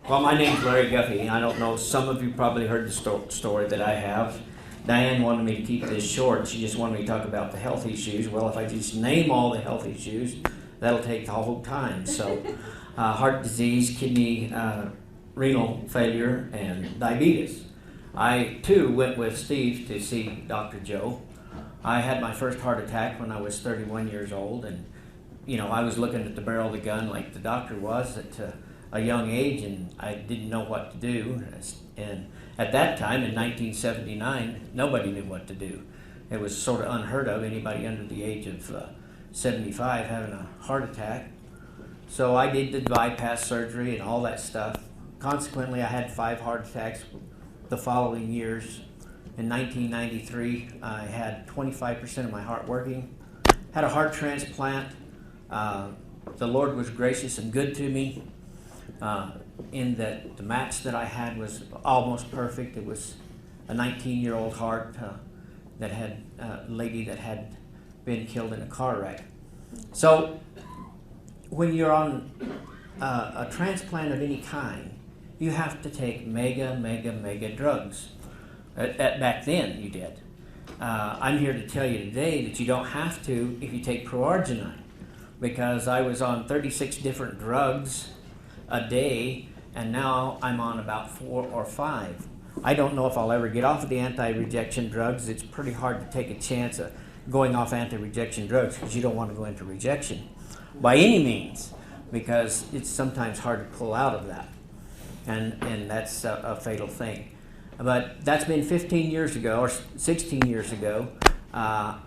Well, my name's Larry Guffey. I don't know, some of you probably heard the story that I have. Diane wanted me to keep this short. She just wanted me to talk about the health issues. Well, if I just name all the health issues, that'll take the whole time. So, heart disease, kidney, renal failure, and diabetes. I, too, went with Steve to see Dr. Joe. I had my first heart attack when I was 31 years old, and, you know, I was looking at the barrel of the gun like the doctor was at a young age, and I didn't know what to do. And at that time, in 1979, nobody knew what to do. It was sort of unheard of, anybody under the age of 75 having a heart attack. So I did the bypass surgery and all that stuff. Consequently, I had 5 heart attacks the following years. In 1993, I had 25% of my heart working. Had a heart transplant. The Lord was gracious and good to me in that the match that I had was almost perfect. It was a 19-year-old heart that had a lady that had been killed in a car wreck. So when you're on a transplant of any kind, you have to take mega drugs. Back then, you did. I'm here to tell you today that you don't have to if you take ProArgi-9, because I was on 36 different drugs a day, and now I'm on about 4 or 5. I don't know if I'll ever get off of the anti-rejection drugs. It's pretty hard to take a chance of going off anti-rejection drugs because you don't want to go into rejection by any means, because it's sometimes hard to pull out of that, and that's a fatal thing. But that's been 15 years ago, or 16 years ago. I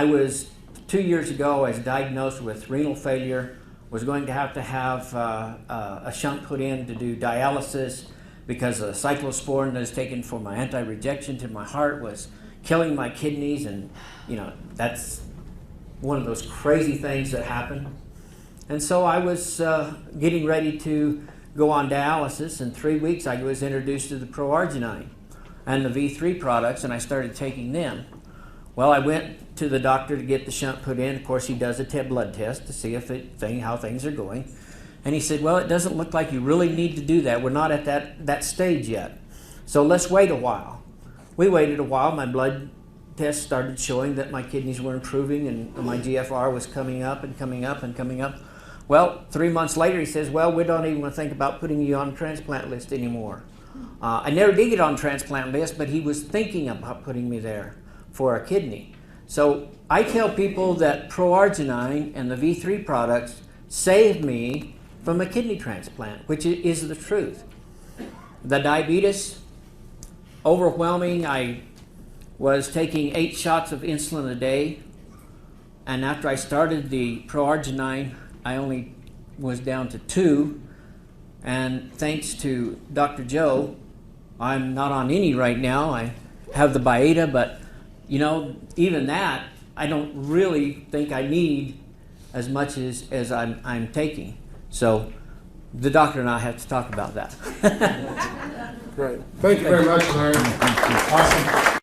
was, 2 years ago, I was diagnosed with renal failure, was going to have a shunt put in to do dialysis because the cyclosporin that was taken for my anti-rejection to my heart was killing my kidneys, and you know, that's one of those crazy things that happen. And so I was getting ready to go on dialysis. In 3 weeks I was introduced to the ProArgi-9 and the V3 products, and I started taking them. Well, I went to the doctor to get the shunt put in. Of course, he does a blood test to see how things are going. And he said, well, it doesn't look like you really need to do that. We're not at that stage yet. So let's wait a while. We waited a while. My blood test started showing that my kidneys were improving and my GFR was coming up and coming up and coming up. Well, 3 months later, he says, well, we don't even want to think about putting you on the transplant list anymore. I never did get on the transplant list, but he was thinking about putting me there for a kidney. So I tell people that ProArgi-9 and the V3 products saved me from a kidney transplant, which is the truth. The diabetes, overwhelming. I was taking 8 shots of insulin a day, and after I started the ProArgi-9, I only was down to 2, and thanks to Dr. Joe, I'm not on any right now. I have the Bieta, but you know, even that, I don't really think I need as much as I'm taking. So the doctor and I have to talk about that. Great. Thank you very much, Larry. Awesome.